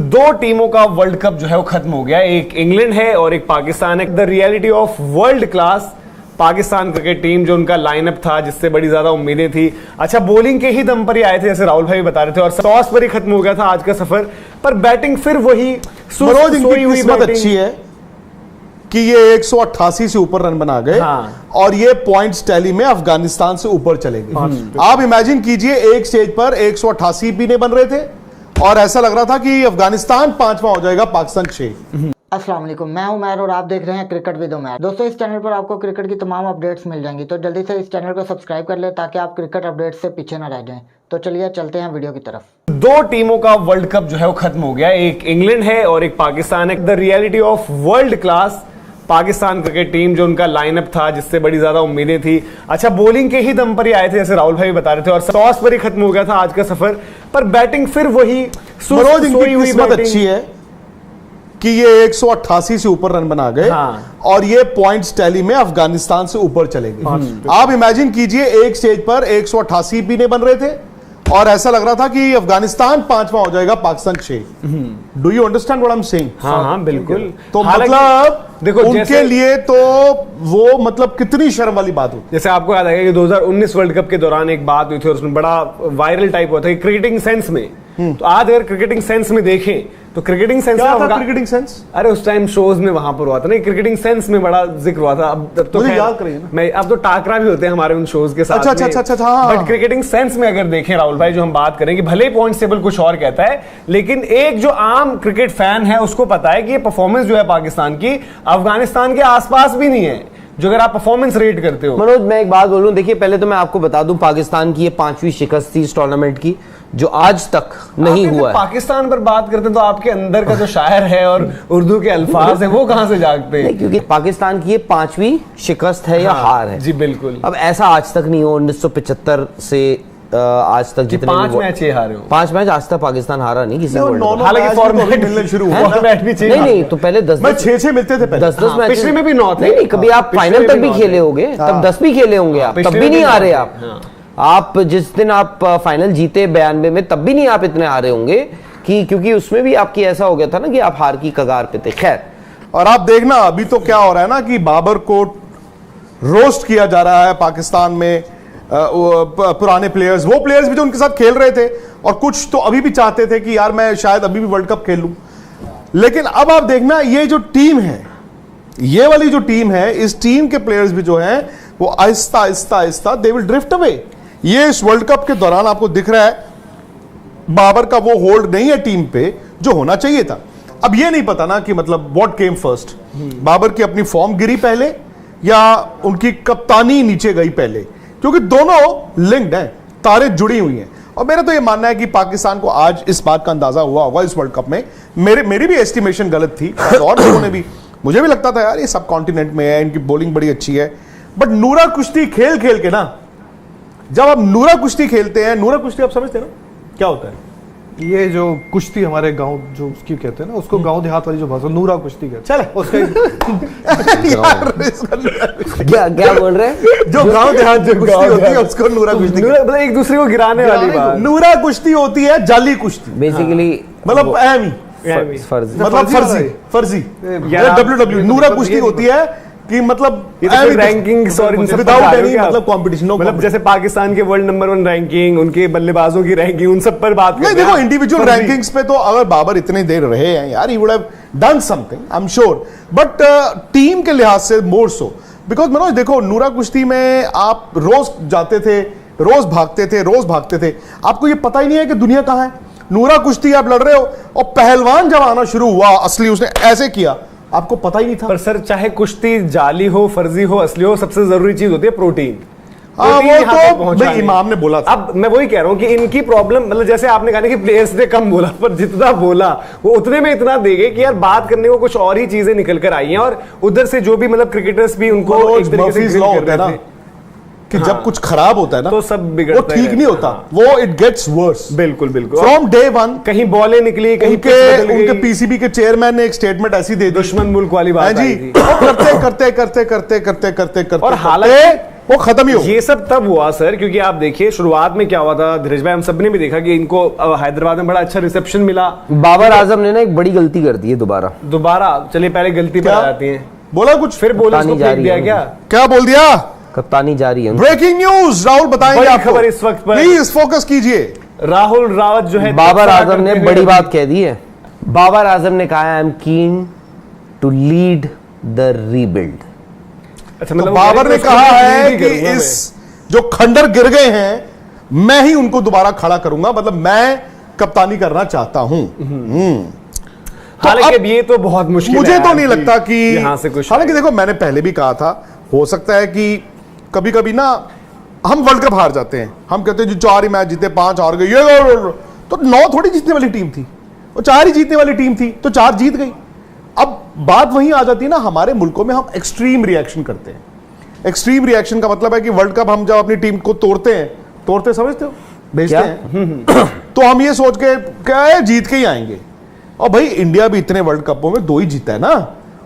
दो टीमों का वर्ल्ड कप जो है वो खत्म हो गया। एक इंग्लैंड है और एक पाकिस्तान है। The reality of world class Pakistan cricket team, जो उनका लाइनअप था जिससे बड़ी ज्यादा उम्मीदें थी। अच्छा, बॉलिंग के ही दम पर ही आए थे, जैसे राहुल भाई बता रहे थे, और टॉस पर ही खत्म हो गया था आज का सफर। पर बैटिंग फिर वही मनोज, इनकी किस्मत अच्छी है कि ये 188 से ऊपर रन बना गए। हाँ। और ये पॉइंट्स टैली में अफगानिस्तान से ऊपर चले गए। आप इमेजिन कीजिए, एक स्टेज पर 188 भी नहीं बन रहे थे और ऐसा लग रहा था कि अफगानिस्तान 5वां हो जाएगा, पाकिस्तान 6। अस्सलाम वालेकुम, मैं उमैर और आप देख रहे हैं क्रिकेट विद उमैर। दोस्तों, इस चैनल पर आपको क्रिकेट की तमाम अपडेट्स मिल जाएंगी, तो जल्दी से इस चैनल को सब्सक्राइब कर लें ताकि आप क्रिकेट अपडेट्स से पीछे ना रह जाएं। तो चलिए चलते हैं वीडियो की तरफ। दो टीमों का वर्ल्ड कप जो है वो खत्म हो गया। एक इंग्लैंड है और एक पाकिस्तान है। The reality of world class Pakistan cricket team, जो उनका लाइनअप था जिससे बड़ी ज्यादा उम्मीदें थी। अच्छा, बॉलिंग के ही दम पर ही आए थे, जैसे राहुल भाई बता रहे थे, और टॉस पर ही खत्म हो गया था आज का सफर। पर बैटिंग फिर वही मनोज, इनकी किस्मत अच्छी है कि ये 188 से ऊपर रन बना गए। हाँ। और ये पॉइंट्स टैली में अफगानिस्तान से ऊपर चले गए। आप इमेजिन कीजिए, एक स्टेज पर 188 भी नहीं बन रहे थे और ऐसा लग रहा था कि अफगानिस्तान 5वां हो जाएगा, Pakistan 6। Do you understand what I am saying? हाँ, बिल्कुल। तो मतलब देखो, उनके लिए तो वो मतलब कितनी शर्म वाली बात होती। जैसे आपको याद आएगा कि 2019 वर्ल्ड कप के दौरान एक बात हुई थी और उसमें बड़ा वायरल टाइप हुआ था क्रिकेटिंग सेंस में। तो आज अगर क्रिकेटिंग सेंस में देखें तो क्रिकेटिंग सेंस क्या था? क्रिकेटिंग सेंस, अरे उस टाइम शोज में वहां पर हुआ था ना, क्रिकेटिंग सेंस में बड़ा जिक्र हुआ था। अब तो मुझे याद करिए ना, मैं अब तो टाकरा भी होते हैं हमारे उन शोज के साथ। अच्छा। बट क्रिकेटिंग सेंस में अगर देखें राहुल भाई, जो हम बात करेंगे, भले ही पॉइंट टेबल कुछ और कहता है, लेकिन एक जो आम क्रिकेट फैन है उसको पता है कि ये परफॉर्मेंस जो है पाकिस्तान की अफगानिस्तान के आसपास भी नहीं है, जो अगर आप परफॉर्मेंस रेट करते हो। मनोज, मैं एक बात बोलूं, देखिए पहले तो मैं आपको बता दूं, पाकिस्तान की ये 5वीं शिकस्त थी इस टूर्नामेंट की, जो आज तक नहीं हुआ है। पाकिस्तान पर बात करते हैं तो आपके अंदर का जो शायर है और उर्दू के अल्फाज है वो कहां से जागते हैं? क्योंकि पाकिस्तान की ये 5वीं शिकस्त है या हार है। जी बिल्कुल। अब ऐसा आज तक नहीं हो, 1975 से आज तक जितने 5 मैच ये हारे हो। 5 मैच आज तक पाकिस्तान हारा नहीं किसी वर्ल्ड कप। हालांकि फॉर्मेट मिलने शुरू हुआ, फॉर्मेट भी चेंज। नहीं, तो पहले 10 मिलते थे, 10 मैच। पिछले में भी 9 थे। नहीं, कभी आप फाइनल तक भी खेले होंगे, तब 10 भी खेले होंगे आप, तब भी नहीं हारे आप जिस दिन आप फाइनल जीते 92 में, तब भी नहीं आप इतने हारे होंगे, कि क्योंकि उसमें भी आपकी ऐसा हो गया था ना कि आप हार की कगार पे थे। खैर, और आप देखना अभी तो क्या हो रहा है ना कि बाबर को रोस्ट किया जा रहा है पाकिस्तान में। पुराने प्लेयर्स, वो प्लेयर्स भी जो उनके साथ खेल रहे थे, और कुछ तो अभी भी चाहते थे कि यार मैं शायद अभी भी वर्ल्ड कप खेल लूं। लेकिन अब आप देखना, ये जो टीम है, ये वाली जो टीम है, इस टीम के प्लेयर्स भी जो हैं वो Aahista Aahista they will drift away. ये इस वर्ल्ड कप के दौरान आपको दिख रहा है बाबर का वो होल्ड नहीं है टीम पे जो होना चाहिए था। अब ये नहीं पता ना कि मतलब व्हाट केम फर्स्ट, बाबर की अपनी फॉर्म गिरी पहले या उनकी कप्तानी नीचे गई पहले, क्योंकि दोनों लिंक्ड हैं, तारें जुड़ी हुई हैं। और मेरा तो ये मानना है कि पाकिस्तान को आज इस बात का अंदाजा हुआ होगा इस वर्ल्ड कप में। मेरी भी एस्टिमेशन गलत थी और लोगों ने भी, मुझे भी लगता था यार ये सब कॉन्टिनेंट में है, इनकी बॉलिंग बड़ी अच्छी है। बट नूरा कुश्ती खेल के ना, जब आप नूरा कुश्ती खेलते हैं, नूरा कुश्ती आप समझते हैं ना क्या होता है? ये जो कुश्ती हमारे गांव जो उसकी कहते हैं ना, उसको गांव देहात वाली जो भाषा नूरा कुश्ती कहते चले उसका क्या बोल रहे हैं? जो गांव देहात जो कुश्ती होती है उसको नूरा कुश्ती, मतलब एक दूसरे को गिराने वाली बात। नूरा कुश्ती होती है जाली कुश्ती, बेसिकली मतलब अहमी, फर्जी, मतलब फर्जी WWE। नूरा कुश्ती होती है कि मतलब रैंकिंग्स और विदाउट एनी मतलब कंपटीशन, मतलब जैसे पाकिस्तान के वर्ल्ड नंबर 1 रैंकिंग, उनके बल्लेबाजों की रैंकिंग, उन सब पर बात नहीं। देखो इंडिविजुअल रैंकिंग्स पे तो अगर बाबर इतने देर रहे हैं यार, he would have done something, I am sure. But team के लिहाज से मोर सो, बिकॉज मनोज देखो, नूरा कुश्ती में आप रोज जाते थे, रोज भागते थे, आपको ये पता ही नहीं है कि दुनिया कहां है। नूरा कुश्ती आप लड़ रहे हो और पहलवान जब आना शुरू हुआ असली, उसने ऐसे किया, आपको पता ही नहीं था। पर सर, चाहे कुश्ती जाली हो, फर्जी हो, असली हो, सबसे जरूरी चीज होती है प्रोटीन। वो तो इमाम ने बोला था। अब मैं वही कह रहा हूं कि इनकी प्रॉब्लम, मतलब जैसे आपने कहा कि प्लेयर्स ने कम बोला, पर जितना बोला वो उतने में इतना देंगे कि यार बात करने को कुछ और ही चीजें निकल कर आई हैं। और उधर से जो भी मतलब क्रिकेटर्स भी उनको एक तरीके से ग्रिल कर रहे थे कि जब कुछ खराब होता है ना तो सब बिगड़ता है, वो ठीक नहीं होता, वो इट गेट्स वर्स। बिल्कुल फ्रॉम डे वन कहीं बॉलें निकली, कहीं उनके पीसीबी के चेयरमैन ने एक स्टेटमेंट ऐसी दे दी, दुश्मन मुल्क वाली बात जी, करते और हालांकि वो खत्म ही हो। ये सब तब हुआ सर क्योंकि आप देखिए शुरुआत में क्या हुआ था धीरज भाई, हम सब ने भी देखा कि इनको हैदराबाद में बड़ा अच्छा रिसेप्शन मिला। बाबर आजम ने ना एक बड़ी गलती कर दी है दोबारा। चलिए पहले गलती पे आ जाती है, बोला कुछ, फिर बोल कप्तानी फेंक जारी दिया है क्या बोल दिया? कप्तानी जारी है। ब्रेकिंग न्यूज राहुल बताएंगे बड़ी आपको। खबर इस वक्त पर। प्लीज फोकस कीजिए। राहुल रावत जो है बाबर आजम ने बड़ी बात कह दी है। बाबर आजम ने कहा I am keen to lead the rebuild. अच्छा, तो बाबर ने कहा है कि इस जो खंडर गिर गए हैं मैं ही उनको दोबारा खड़ा करूंगा, मतलब मैं कप्तानी करना चाहता हूं। हालांकि अब ये तो बहुत मुश्किल है, मुझे तो नहीं लगता कि यहां से कुछ, हालांकि देखो मैंने पहले भी कहा था, हो सकता है कि कभी कभी ना हम वर्ल्ड कप हार जाते हैं, हम कहते हैं जो 4 ही मैच जीते 5 हार गए, ये तो 9 थोड़ी जीतने वाली टीम थी, वो 4 ही जीतने वाली टीम थी तो 4 जीत गई। अब बात वहीं आ जाती है ना, हमारे मुल्कों में हम एक्सट्रीम रिएक्शन करते हैं। एक्सट्रीम रिएक्शन का मतलब है कि वर्ल्ड कप हम जब अपनी टीम को तोड़ते समझते हो, भेजते हैं तो हम ये सोच के क्या जीत के ही आएंगे। और भाई इंडिया भी इतने वर्ल्ड कपों में 2 ही जीता है ना,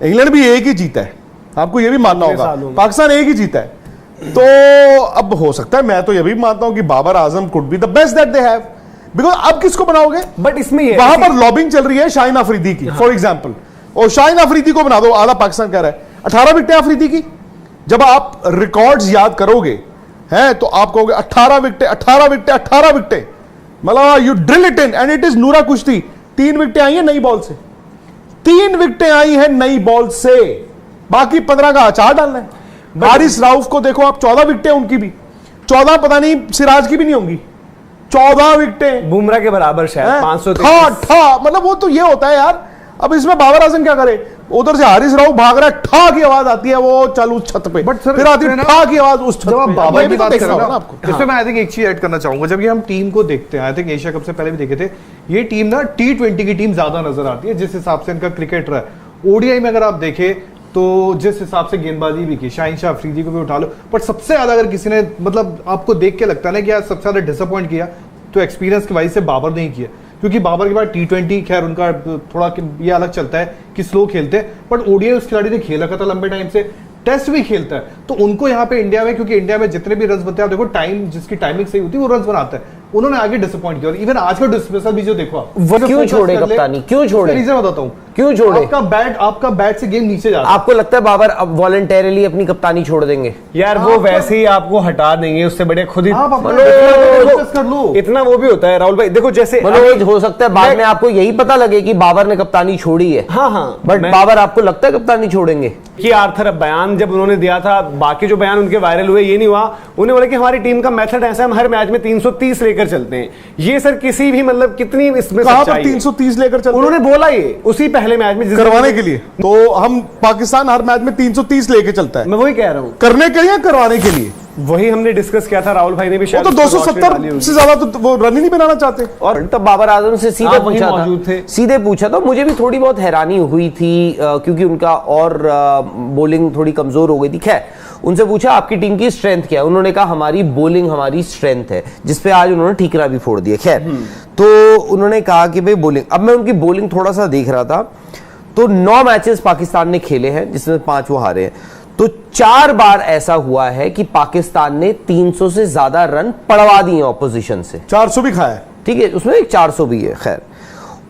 इंग्लैंड भी 1 ही जीता है, आपको ये भी मानना होगा, पाकिस्तान 1 ही जीता है। तो अब हो सकता है, मैं तो ये भी मानता हूं कि Babar Azam could be the best that they have, because अब किसको बनाओगे? बट इसमें ये वहां पर लॉबिंग चल रही है शाहीन अफरीदी की, फॉर एग्जाम्पल, और शाहीन अफरीदी को बना दो, आला पाकिस्तान कह रहा है 18 विकेटें अफरीदी की। जब आप रिकॉर्ड्स याद करोगे हैं तो आप कहोगे 18 विकेटें 18 विकेटें 18 विकेटें, मतलब you drill it in and it is नूरा कुश्ती। 3 विकेटें आई हैं नई बॉल से, 3 विकेटें आई हैं नई बॉल से, बाकी 15 का अचार डालना है। हारिस राउफ को देखो आप, 14 विकेटें उनकी भी, 14 पता नहीं सिराज की भी नहीं होंगी, 14 विकेटें बुमराह के बराबर शायद 500 मतलब वो तो ये होता है यार। अब इसमें बाबर आजम क्या करे? उधर से हारिस राउफ भाग रहा है, ठा की आवाज आती है, वो चल उस छत पे, बट सर फिर आती है ठा की आवाज उस छत जब आप पे। बाबर ये की भी तो बात देखना कर रहे होगा हो ना ना आपको। इसमें मैं आई थिंक एक चीज ऐड करना चाहूंगा। जब ये हम टीम को देखते हैं, आई थिंक एशिया कप से पहले भी देखे थे, ये टीम ना T20 की टीम ज्यादा नजर आती है जिस हिसाब से इनका क्रिकेट रहा है। ओडीआई में अगर आप देखें तो जिस हिसाब से गेंदबाजी भी की, शाहीन शाह अफरीदी को भी उठा लो, बट सबसे ज्यादा अगर किसी ने मतलब आपको देख के लगता है ना कि यार सबसे ज्यादा डिसअपॉइंट किया तो एक्सपीरियंस की वजह से बाबर ने ही किया, क्योंकि बाबर के बाद T20 खैर उनका थोड़ा ये अलग चलता है कि स्लो खेलते हैं, बट ओडीआई उस खिलाड़ी ने खेल रखा था लंबे टाइम से, टेस्ट भी खेलता है, तो उनको यहाँ पे इंडिया में, क्योंकि इंडिया में जितने भी रन बनते हैं आप देखो, टाइम जिसकी टाइमिंग सही होती है वो रन बनाता है, उन्होंने आगे डिसअपॉइंट किया। और इवन आज का डिस्मिसल भी जो देखो आप, वो क्यों छोड़े कप्तानी, क्यों छोड़े? रीजन बताता हूँ क्यों छोड़े? आपका बैट से गेम नीचे जाता है। आपको लगता है बाबर अब वॉलंटरली अपनी कप्तानी छोड़ देंगे? यार वो वैसे ही आपको हटा देंगे, उससे बढ़िया खुद ही कर लो। इतना वो भी होता है राहुल भाई, देखो जैसे मनोज हो सकता है बाद में आपको यही पता लगे कि बाबर ने कप्तानी छोड़ी है, हाँ बट बाबर आपको लगता है कप्तानी छोड़ेंगे? कि आर्थर बयान जब उन्होंने दिया था, बाकी जो बयान उनके वायरल हुए ये नहीं हुआ, उन्हें बोला कि हमारी टीम का मेथड ऐसा है, हम हर मैच में 330 लेकर चलते हैं। ये सर किसी भी मतलब कितनी इसमें सच्चाई है? 330 लेकर चलते उन्होंने बोला ये उसी पहले मैच में करवाने के लिए, तो हम पाकिस्तान हर मैच में 330 लेके चलता है। मैं वही कह रहा हूँ, करने के लिए करवाने के लिए वही हमने डिस्कस किया था, राहुल भाई ने भी वो शायद तो 270 से ज्यादा तो वो रन ही नहीं बनाना चाहते। और तब बाबर आजम से सीधे आप वहीं पूछा मौजूद थे। था, सीधे पूछा था, मुझे भी थोड़ी बहुत हैरानी हुई थी क्योंकि उनका और बॉलिंग थोड़ी कमजोर हो गई थी। खैर उनसे पूछा आपकी टीम की स्ट्रेंथ क्या है, उन्होंने कहा हमारी बॉलिंग हमारी स्ट्रेंथ है, जिसपे आज उन्होंने ठीकरा भी फोड़ दिया। खैर तो उन्होंने कहा कि भाई बॉलिंग, अब मैं उनकी बॉलिंग थोड़ा सा देख रहा था, तो 9 मैचेस पाकिस्तान ने खेले हैं जिसमें 5 वो हारे हैं, तो 4 बार ऐसा हुआ है कि पाकिस्तान ने 300 से ज्यादा रन पड़वा दिए ऑपोजिशन से। 400 भी खाया है, ठीक है, उसमें एक 400 भी है। खैर,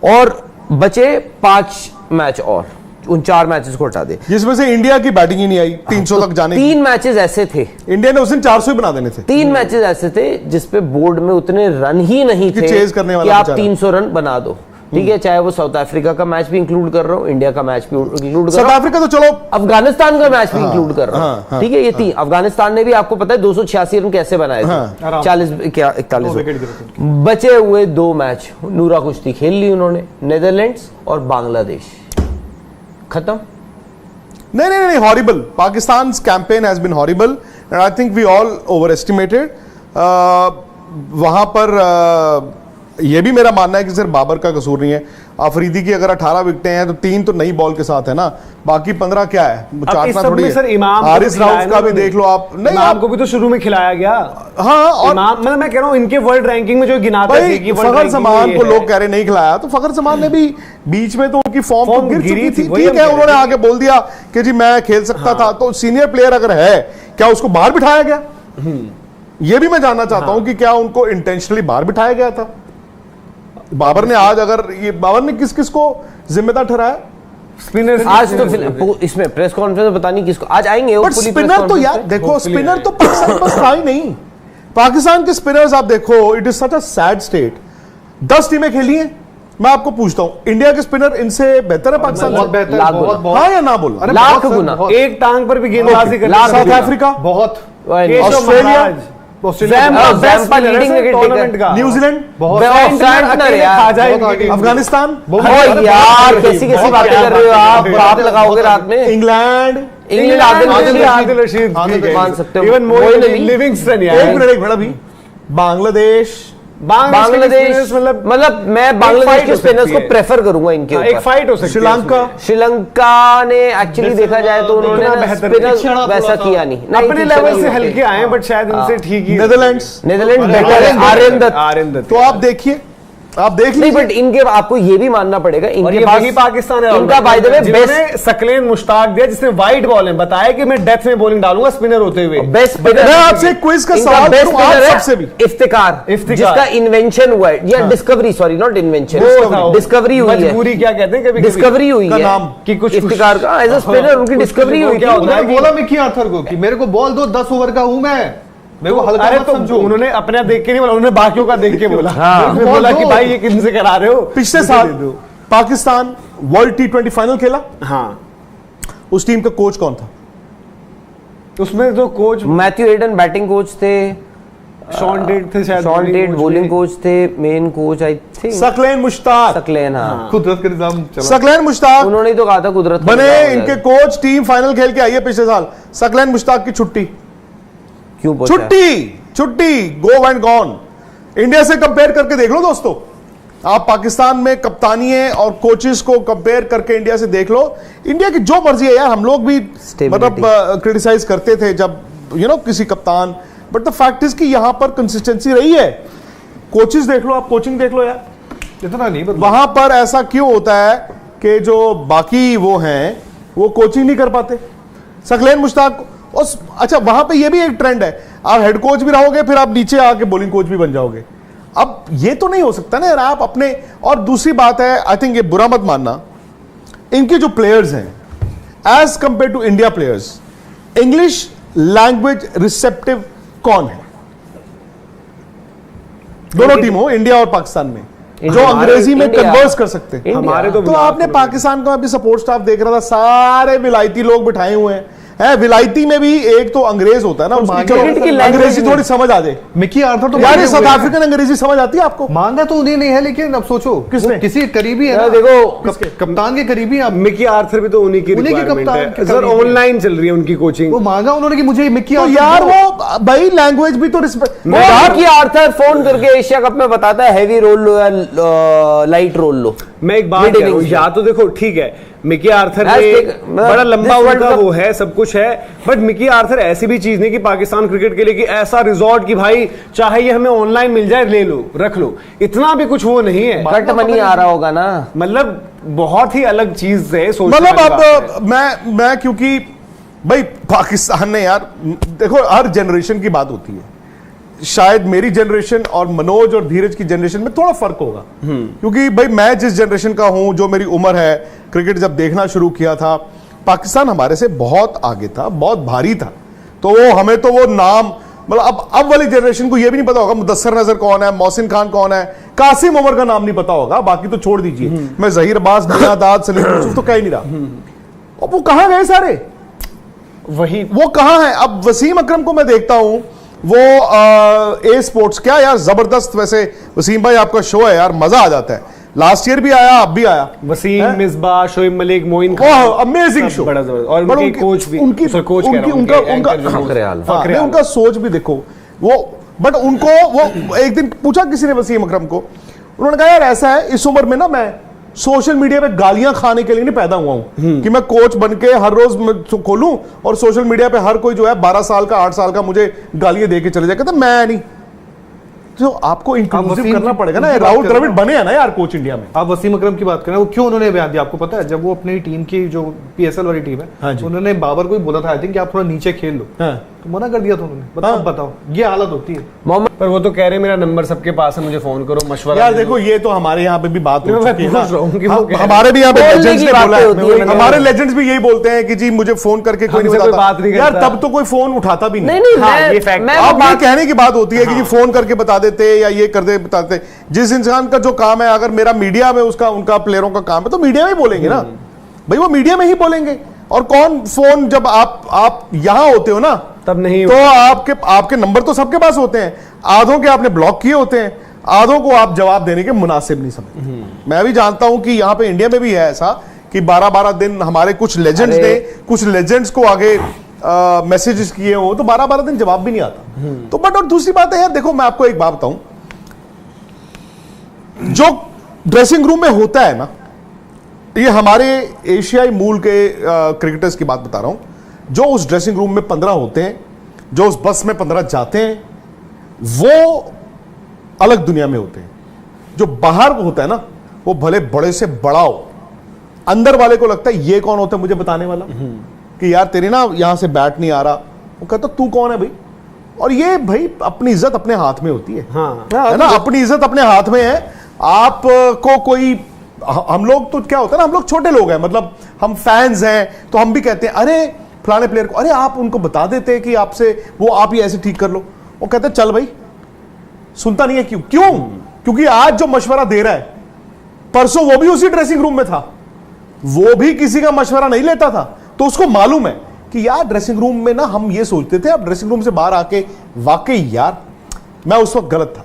और बचे 5 मैच और, उन 4 मैचेस को हटा दे, जिसमें से इंडिया की बैटिंग ही नहीं आई 300 तक जाने की। 3 मैचेस ऐसे थे, इंडिया ने उस दिन 400 ही बना देने थे। 3 मैचेस ऐसे थे जिसपे बोर्ड में उतने रन ही नहीं थे चेज करने वाला कि आप बेचारा। 300 रन बना दो। ठीक है, चाहे वो साउथ अफ्रीका का मैच भी इंक्लूड कर रहा हूं, इंडिया का मैच भी इंक्लूड कर साउथ रहा हूं, अफ्रीका तो चलो, अफगानिस्तान का मैच भी इंक्लूड कर रहा हूं। ठीक है, ये 3, अफगानिस्तान ने भी आपको पता है 286 रन कैसे बनाए थे, 41 बचे हुए 2 मैच नूरा कुश्ती खेल ली उन्होंने, नेदरलैंड्स और बांग्लादेश, खत्म। नहीं, horrible. Pakistan campaign has been horrible and I think we all overestimated. वहां पर यह भी मेरा मानना है कि सिर्फ बाबर का कसूर नहीं है। अफरीदी की अगर 18 विकेटें हैं तो 3 तो नई बॉल के साथ है ना, बाकी 15 क्या है, चाटना थोड़ी सर है। इमाम हारिस राउफ का भी देख लो आप, नहीं इमाम को भी तो शुरू में खिलाया गया। हाँ, और इमाम मतलब मैं कह रहा हूं इनके वर्ल्ड रैंकिंग में जो गिनाते थे कि फखर जमान को लोग कह रहे नहीं खिलाया, तो फखर जमान ने भी बीच में तो उनकी फॉर्म तो गिर चुकी थी। ठीक है, उन्होंने आगे बोल दिया कि जी मैं खेल सकता था, तो सीनियर प्लेयर अगर है क्या उसको बाहर बिठाया गया? ये भी मैं जानना चाहता हूं कि क्या उनको इंटेंशनली बाहर बिठाया गया था? बाबर ने आज अगर ये बाबर ने किस किस को जिम्मेदार ठहराया? स्पिनर आज तो इसमें प्रेस कॉन्फ्रेंस में पता नहीं किसको आज आएंगे। बट स्पिनर तो यार देखो, स्पिनर तो पाकिस्तान पास था ही नहीं। पाकिस्तान के स्पिनर्स आप देखो, it is such a sad state. 10 टीमें खेली हैं, मैं आपको पूछता हूं इंडिया के स्पिनर इनसे बेहतर है पाकिस्तान बहुत से? बेहतर, लाख बहुत गुना। बहुत हाँ या ना बोलो? अरे लाख बहुत सर, गुना। बहुत। एक टांग पर भी गेंदबाजी कर साउथ अफ्रीका, बहुत Keshav Australia, Maharaj, Australia Zampa leading wicket tournament का न्यूजीलैंड, बहुत सैंटनर यार। खा जाएगी बहुत आगे। अफगानिस्तान, यार कैसी कैसी बातें कर रहे हो आप लगाओगे रात में। इंग्लैंड, इंग्लैंड आदिल रशीद मान सकते हो। इवन मोइन अली। लिविंगस्टन एक यार, मिनट अभी बांग्लादेश, बांग्लादेश मतलब मैं बांग्लादेश fight के हो स्पिनर्स सकती को है। प्रेफर करूंगा इनके एक ऊपर। फाइट हो सकती है श्रीलंका, श्रीलंका ने एक्चुअली देखा जाए तो उन्होंने इतना ना बेहतर स्पिनर वैसा किया नहीं। उसमें। अपने लेवल से हल्के आए बट शायद इनसे ठीक ही नेदरलैंड्स। नीदरलैंड बेटर है। आर्यन दत्त तो आप देखिए, आप देख नहीं, लीजिए। बट इनके आपको ये भी मानना पड़ेगा और इनके ये पास वही पाकिस्तान है इनका बाय द वे जिन्होंने सकलेन मुश्ताक दिया, जिसने वाइड बॉल में बताया कि मैं डेथ में बॉलिंग डालूंगा स्पिनर होते हुए। Best spinner. मैं आपसे एक क्विज का सवाल करूं, आप सबसे भी। इफ्तिकार, इफ्तिकार। जिसका इन्वेंशन हुआ है या discovery, sorry not invention, discovery हुई है। मजबूरी क्या कहते हैं कभी डिस्कवरी हुई का है नाम कि कुछ इफ्तिकार का एज अ स्पिनर उनकी डिस्कवरी हुई क्या होता थी। है मैंने बोला मिकी आर्थर को कि मेरे को बॉल दो, 10 ओवर का हूं मैं, मेरे को हल्का अरे मत तो समझो। उन्होंने अपने आप देख के नहीं बोला, उन्होंने बाकियों का देख के बोला। हाँ। उन्होंने बोला कि भाई ये किनसे करा रहे हो? पिछले मुझे साल दे दो। पाकिस्तान वर्ल्ड T20 फाइनल खेला, हाँ, उस टीम का कोच कौन था? उसमें जो coach Matthew Hayden batting coach थे, शॉन डेट थे शायद, शॉन टेट बॉलिंग कोच थे, main coach I think Saqlain Mushtaq. Saqlain. हाँ कुदरत का निजाम चला। सकलैन मुश्ताक उन्होंने ही तो कहा था कुदरत का बने निजाम है। इनके कोच, टीम फाइनल खेल के आई है पिछले साल। सकलैन मुश्ताक की छुट्टी, क्यों पूछा? छुट्टी गो एंड गॉन। इंडिया से कंपेयर करके देख लो दोस्तों, आप पाकिस्तान में कप्तानियां और कोचेस को कंपेयर करके इंडिया से देख लो। इंडिया की जो मर्जी है यार, हम लोग भी मतलब क्रिटिसाइज करते थे जब किसी कप्तान, बट द फैक्ट इज कि यहां पर कंसिस्टेंसी रही है। कोचेस देख लो, आप कोचिंग देख लो यार, इतना नहीं बदला। वहां पर ऐसा क्यों होता है कि जो बाकी वो हैं वो कोचिंग नहीं कर पाते? सकलैन मुश्ताक अच्छा, वहां पे ये भी एक ट्रेंड है, आप हेड कोच भी रहोगे फिर आप नीचे आके बॉलिंग कोच भी बन जाओगे। अब ये तो नहीं हो सकता ना यार, आप अपने। और दूसरी बात है, आई थिंक ये बुरा मत मानना, इनके जो प्लेयर्स हैं as compare to India players, English language receptive कौन है दोनों टीमों, इंडिया और पाकिस्तान में, जो अंग्रेजी में इंडिया। कन्वर्स कर सकते हैं? हमारे तो आपने पाकिस्तान का अभी सपोर्ट स्टाफ देख रहा था, सारे विलायती लोग बिठाए हुए हैं। विलायती में भी एक तो अंग्रेज होता है ना, उसकी चलो क्रिकेट की लैंग्वेज अंग्रेजी थोड़ी समझ आ जाए। मिकी आर्थर तो यार ये मांगे साउथ हुए हैं। अफ्रीकन अंग्रेजी समझ आती है आपको? मांगा तो उन्हें नहीं है, लेकिन अब सोचो किसने? वो किसी करीबी है यार ना। देखो, कप्तान के करीबी है। अब मिकी आर्थर भी तो उन्हीं की उन्हीं की रिक्वायरमेंट कप्तान है की सर, करीबी है। ऑनलाइन चल रही है उनकी कोचिंग। वो मांगा उन्होंने कि मुझे मिकी तो आर्थर यार दो। वो भाई लैंग्वेज भी तो रिस्पेक्ट। की आर्थर फोन करके एशिया कप में बताता है हैवी रोल लो या लाइट रोल लो। मैं एक बात Mid कह रहा हूं, innings या तो देखो ठीक है, मिकी आर्थर Let's ने take- बड़ा लंबा this World उनका Cup- वो है, सब कुछ है, बट मिकी आर्थर ऐसी भी चीज नहीं कि पाकिस्तान क्रिकेट के लिए कि ऐसा रिजॉर्ट कि भाई चाहे ये हमें ऑनलाइन मिल जाए ले लो रख लो, इतना भी कुछ वो नहीं है। कट मनी आ रहा होगा ना। मतलब बहुत ही अलग चीज है सोचने मतलब वाली बात है। अब मैं क्योंकि भाई पाकिस्तान ने यार, देखो हर जनरेशन की बात होती है, शायद मेरी जनरेशन और मनोज और धीरज की जनरेशन में थोड़ा फर्क होगा, क्योंकि भाई मैं जिस जनरेशन का हूं, जो मेरी उम्र है, क्रिकेट जब देखना शुरू किया था, पाकिस्तान हमारे से बहुत आगे था, बहुत भारी था। तो वो हमें तो वो नाम, मतलब अब वाली जनरेशन को ये भी नहीं पता होगा मुदस्सर नजर कौन है, मोहसिन खान कौन है, कासिम उमर का नाम नहीं पता होगा, बाकी तो छोड़ दीजिए। मैं जहीर अब्बास, मियां दाद, सलीम यूसुफ तो कह ही नहीं रहा। अब वो कहां गए सारे? वही वो कहां है? अब वसीम अकरम को मैं देखता हूं, वो ए स्पोर्ट्स, क्या यार जबरदस्त। वैसे वसीम भाई आपका शो है यार, मजा आ जाता है। लास्ट ईयर भी आया, अब भी आया। वसीम, हैं? Misbah, Shoaib Malik, Moin oh amazing show, बड़ा जबरदस्त। और पर उनके कोच भी, उनकी सॉरी, कोच कह रहा हूं, उनका उनके एंकर जो उनका फखरे-आल। हाँ, नहीं, उनका सोच भी देखो वो। बट उनको वो एक दिन पूछा किसी ने वसीम अकरम को, उन्होंने कहा यार ऐसा है, इस उम्र में ना मैं सोशल मीडिया पे गालियां खाने के लिए नहीं पैदा हुआ हूं कि मैं कोच बन के हर रोज खोलूं और सोशल मीडिया पे हर कोई जो है 12 साल का 8 साल का मुझे गालियां दे के चले जाए। कहते मैं नहीं, जो आपको इंक्लूसिव वसीम करना की- पड़ेगा ना। उनकी बात राहुल कर द्रविड़ रहे हो। बने हैं ना यार कोच इंडिया में। आप वसीम अकरम की बात करें, वो क्यों उन्होंने बयान दिया आपको पता है? जब वो अपनी टीम की जो PSL वाली टीम हाँ है, जी। उन्होंने बाबर को ही बोला था आई थिंक कि आप थोड़ा नीचे खेल लो, हाँ। तो मना कर दिया था उन्होंने। बताओ हाँ। बताओ, ये हालत होती है। मोहम्मद पर वो तो कह रहे मेरा नंबर सबके पास है, मुझे फोन करो, मशवरा यार दो। देखो ये तो हमारे यहाँ पे भी बात हो मैं चुकी है पूछ रहा हूँ कि वो ना। कह- हमारे भी यहाँ पे बोलने लेजेंड्स की ने बातें बोला है, होती है, हमारे लेजेंड्स भी यही बोलते हैं कि जी मुझे फोन करके कोई नहीं हमसे कोई बताता। बात नहीं यार करता। तब तो कोई फोन उठाता भी नहीं नहीं। नहीं हाँ, ये मैं fact मैं है। वो अब ये बात कहने की बात होती है कि जी फोन करके बता देते या ये कर दे बताते। जिस इंसान का जो काम है, अगर मेरा मीडिया में उसका उनका प्लेयरों का काम है तो मीडिया में ही बोलेंगे ना भाई, वो मीडिया में ही बोलेंगे। और कौन फोन जब आप यहां होते हो ना तब नहीं तो आपके नंबर तो सबके पास होते हैं, आधों के आपने ब्लॉक किए होते हैं, आधों को आप जवाब देने के मुनासिब नहीं समझते। मैं भी जानता हूं कि यहां पे इंडिया में भी है ऐसा कि 12-12 दिन हमारे कुछ लेजेंड्स ने कुछ लेजेंड्स को आगे मैसेजेस किए हो तो 12-12 दिन जवाब भी नहीं आता। तो बट और दूसरी बात है यार, देखो मैं आपको एक बात बताऊं, जो ड्रेसिंग रूम में होता है ना, ये हमारे एशियाई मूल के क्रिकेटर्स की बात बता रहा हूं, जो उस ड्रेसिंग रूम में 15 होते हैं, जो उस बस में 15 जाते हैं, वो अलग दुनिया में होते हैं। जो बाहर होता है ना, वो भले बड़े से बड़ा हो, अंदर वाले को लगता है ये कौन होता है मुझे बताने वाला, कि यार तेरे ना यहां से बैट नहीं आ रहा। वो कहता तू कौन है भाई? और ये भाई अपनी इज्जत अपने हाथ में होती है, हाँ। है ना, अपनी इज्जत अपने हाथ में है। आपको कोई, हम लोग तो क्या होता है ना, हम लोग छोटे लोग हैं, मतलब हम फैंस हैं तो हम भी कहते हैं अरे फलाने प्लेयर को, अरे आप उनको बता देते कि आपसे वो आप ही ऐसे ठीक कर लो। वो कहते हैं चल भाई, सुनता नहीं है। क्यों? क्योंकि आज जो मशवरा दे रहा है, परसों वो भी उसी ड्रेसिंग रूम में था, वो भी किसी का मशवरा नहीं लेता था। तो उसको मालूम है कि यार ड्रेसिंग रूम में ना हम ये सोचते थे, अब ड्रेसिंग रूम से बाहर आके वाकई यार मैं उस वक्त गलत था।